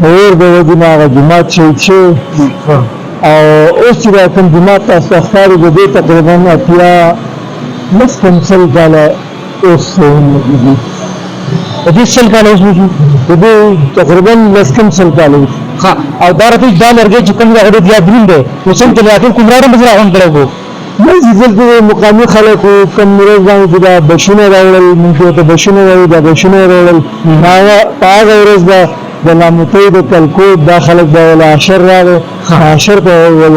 اور د وجې نه هغه جومات شهید شوی او اوس چې دا کوم جومات تاسو ته ښکاري د دې تقریبا اتیا لس کم سل کاله اوس دي د دې سل کاله اوس وشو د دې تقریبا لس کم سل کاله اوس ښه او دا راته دا لرګی چې کوم هغه ډېر زیات دروند دی اوس هم ترې راټول کومراډ هم پسې راغونډ کړی وو بعضې دلته مقامي خلکو کم ورځ باندې چې دا بشونه راوړل موږ ورته بشونه وایو دا بشونه یې راوړل په هغه ورځ به د لاموتۍ د کلکوټ دا خلک به ول عشر راغی عشر ته ول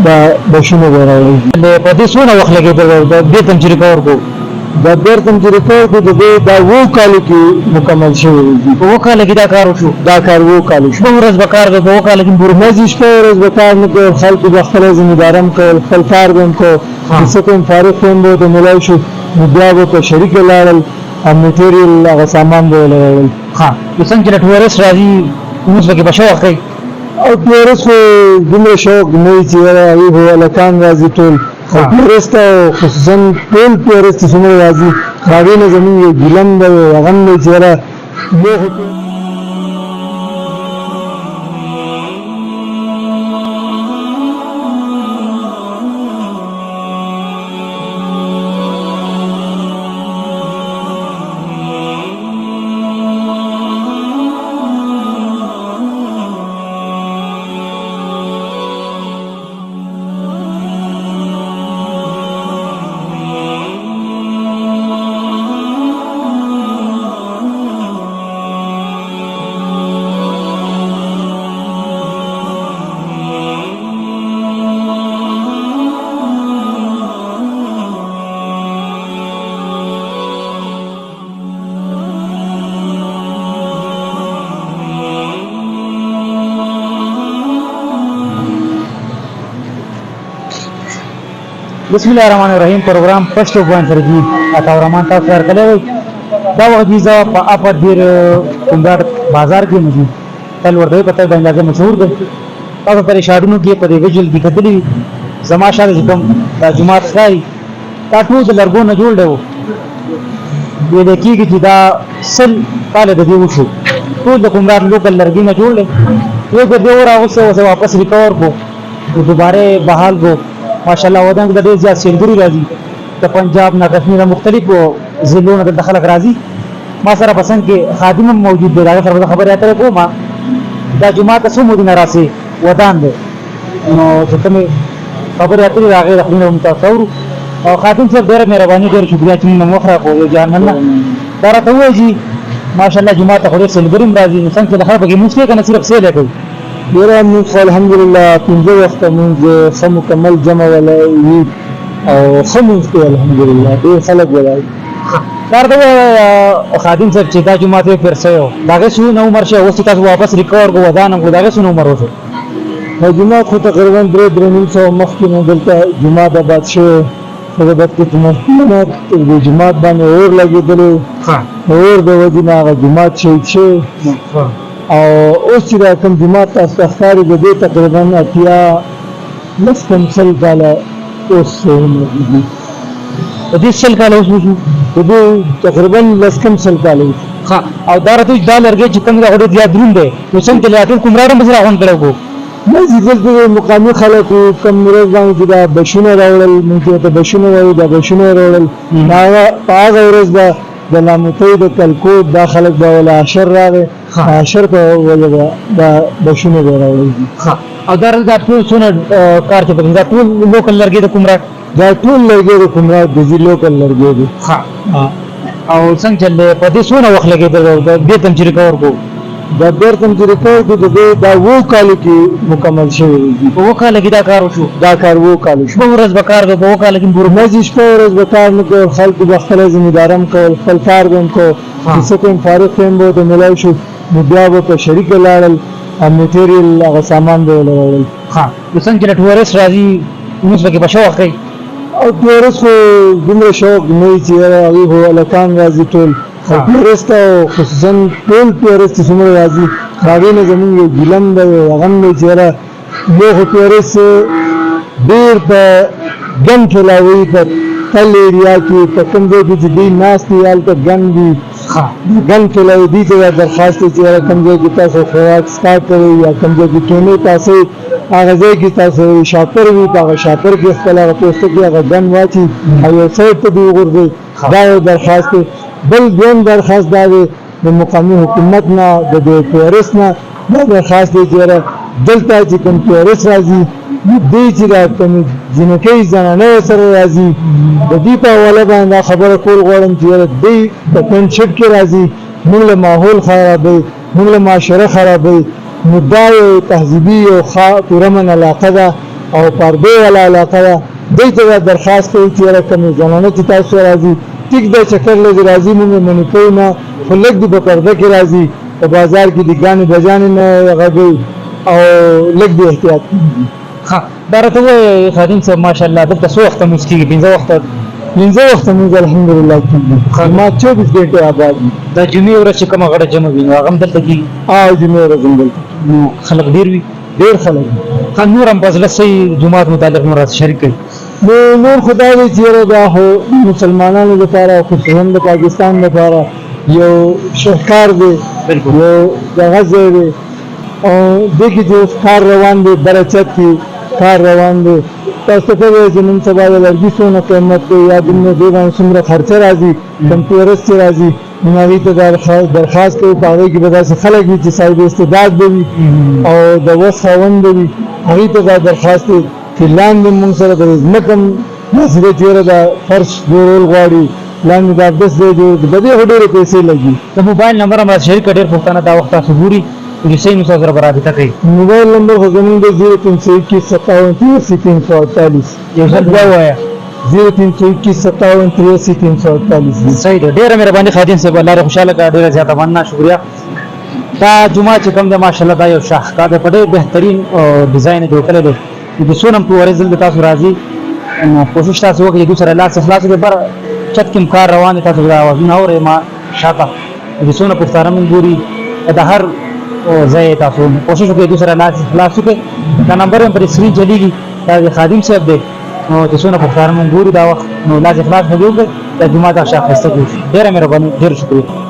دا بشونه به راوړل په دې څونه وخت لګېدل بېرته هم چې ریکور کړو دا بیرته چې ریکور کړو د دې دا 7 کالو کې مکمل شوی دی په 7 کاله کې دا کار وشو دا کار 7 کالو شو شپه ورځ به کار کوي په 7 کاله کې ورځې شپه ورځ به کار نه کول خلکو به خپله ذمهداري هم کول خپل کار به هم کو څه کوم فارغ هم به ورته میلاو شو نو بیا به په شریکه لاړل او میټیریل هغه سامان به یې راوړل ها نو څنګه چې ټورست راځي لمونځ پکې به شوق کوي او ټورست خو دومره شوق نه وي چې یاره هغوی خو هلکان راځي ټول او ټورست او خصوصا ټول ټورست چې څومره راځي هغې نه زموږ یو ګیله هم دی هغه هم دی چې یاره مو خو بسم الله الرحمن الرحیم پروګرام پښتو باندې ترجیح عطا الرحمن تاسو سره کړی وي دا وجیزه په اپر ډیر کومګړ بازار کې موجود تل ورته پته د اندازې مشهور دی تاسو پر اشارونو کې په ویجوال کې کتلی زما شاده کوم د جمعات ځای تاسو د لرګو نه جوړ دی وي د کېږي چې دا سل کال د دې وشو ټول د کومګړ لوکل لرګي نه جوړ دی یو د دې اور اوسه واپس ریکور کو دوباره بحال کو ماشاءالله ودان د ډېر زیات سیلګری راځي د پنجاب نه کشمیر مختلفو ضلعو نه د خلک راځي ما سره پسند کې خادم موجود دی دا سره خبرې اترې کوم دا جمعه ته مو دینه راسي ودان دی نو چې کوم خبرې اترې راغې د خپل متصور او خادم صاحب ډېر مهرباني ډېر شکریا چې موږ مخره کوو جان مننه دا راته وایي ماشاءالله جمعه ته ډېر سیلګری راځي څنګه د خلکو کې مسله کنه صرف سیل کوي ډېره موږ الحمدلله 15 وخته موږ ښه مکمل جمع ولا وي او ښه موږ کوو الحمدلله ډېر خلک ولاړ دا د خادم صاحب چې دا جمعه ته پر سيو داغه شو نو عمر شه اوس تاسو واپس ریکور کو ودان کو داغه شو عمر وته جمعه خو تقریبا 3.5 مخکې نه دلته جمعه د باد شوی سبب کې د جمعه باندې اور لګېدلی اور د وجې نه هغه جمعه شهید شوی او اوس چې دا کوم جومات تاسو ته ښکاري د دې تقریبا اتیا لس کم سل کاله اوس دي د دې سل کاله اوس وشو د دې تقریبا لس کم سل کاله اوس ښه او دا راته دا لرګی چې کوم هغه ډېر زیات دروند دی نو څنګه چې راټول کومراډ هم پسې راغونډ کړی وو بعضې دلته مقامي خلکو کم ورځ باندې چې دا بشونه راوړل موږ ورته بشونه وایو دا بشونه یې راوړل په هغه ورځ به د لاموتۍ د کلکوټ دا خلک به ول عشر راغی عشر ته ول دا بشونه به راوړل او دا ټول څونه کار چې دا ټول لوکل لرګي د کومراډ دا ټول لرګي د کومراډ د لوکل لرګي دي او څنګه چې په دې څونه وخت لګېدل بېرته هم چې ریکور کو دا بیرته چې ریکور کړو د دې دا 7 کالو کې مکمل شوی دی په 7 کاله کې دا کار وشو دا کار 7 کالو شو شپه ورځ به کار کوي په 7 کاله کې ورځې شپه ورځ به کار نه کول خلکو به خپله ذمهداري هم کول خپل کار به هم کو څه کوم فارغ هم به ورته میلاو شو نو بیا به په شریکه لاړل او میټیریل هغه سامان به یې راوړل نو څنګه چې ټورست راځي لمونځ پکې به شوق کوي او ټورست خو دومره شوق نه وي چې یاره هغوی خو هلکان راځي ټول ټورست او خصوصا ټول ټورست چې څومره راځي هغوی نه زموږ یو ګیله هم دی هغه هم دی چې یاره یو خو ټورست ډېر په ګن کلاوي په تل ایریا کې په کوم ځای کې چې دوی ناست دي هلته ګن دي ها ګن کله دې ته درخواست چې کوم ځای کې تاسو خوراک سٹارټ کوي یا کوم ځای کې ټونه تاسو هغه ځای کې تاسو شاپر وي هغه شاپر کې خپل هغه پوسټ کې هغه ګن واچي او یو سایت ته دی ورغورځي دا یو درخواست دی. بل دویم درخواست دا دی د مقامي حکومت نه د ټورست نه دا درخواست دی چې دلته چې کوم ټورست راځي دې چې دا کوم جنکۍ زنانه سره راځي د دې په حواله باندې خبره کول غواړم چې دې په کوم شټ کې راځي موږ له ماحول خرابوي موږ له معاشره خرابوي نو دا یو تهذیبي او پرامن علاقه ده او پرده والا علاقه ده. دې ته درخواست کوي چې کوم زنانه چې تاسو راځي ټیک دا چکر لږ راځي موږ منې کوو نه خو لږ دې په پرده کې راځي په بازار کې د ګانې بجانې نه غږوي او لږ دې احتیاط ها دا راته وایي خادم صاحب ماشاءالله دلته څو وخته مونځ کېږي 15 وخت موږ الحمدلله کېږي ما 24 ګنټې آباد د جمعې ورځ چې کومه غړه جمع وي نو هغه هم دلته کېږي او جمعې ورځ هم دلته نو خلک ډېر وي ډېر خلک ښه نور هم په زړه صحیح جومات متعلق نور راته شریک کوي نو نور خدای دې چې دا هو مسلمانانو لپاره خصوصا د پاکستان لپاره یو شهکار دی بالکل یو دغه ځای دی او دغه چې کار روان دی برکت کی کار روان دی تاسو ته وایي چې نن سبا د لرګي څونه قیمت دی یا د نو دی باندې څومره خرچه راځي کوم ټورست راځي نو هغه ته درخواست کوي په هغه کې به داسې خلک وي چې صاحب استعداد به وي او د وس خاوند به وي هغه ته درخواست کوي چې لاندې موږ سره د ځمکه مسجد چیرې د فرش جوړول غواړي لاندې د اودس دی جوړ د دې ډېرې پیسې لګي د موبایل نمبر هم شریک ډېر پښتانه دا وخت تاسو ګوري چې صحیح نو سره برابر کوي موبایل نمبر خو زموږ د 0321578348 یو ځل بیا وایه 0321578348 صحیح ده ډېره مهرباني خادم صاحب الله دې خوشاله کړه ډېره زیاته مننه شکریا دا جمعه چې کوم د ماشاءالله دا یو شاهکار دی په ډېر بهترین ډیزاین جوړ کړی دی د سونم په ورځ د تاسو راځي نو کوشش تاسو وکړئ چې سره لاس خلاص کړئ بر چت کوم کار روان دي تاسو دا وځنه اورې ما شاته د سونه په ستاره مونږ ګوري دا هر ځای تاسو کوشش وکړئ سره لاس خلاص کړئ دا نمبر هم پر سکرین چلیږي دا خادم صاحب دی نو د سونه په ستاره مونږ ګوري دا وخت نو لاس خلاص وګورئ د جمعه د شاخصته ډیره مهرباني ډیر شکریہ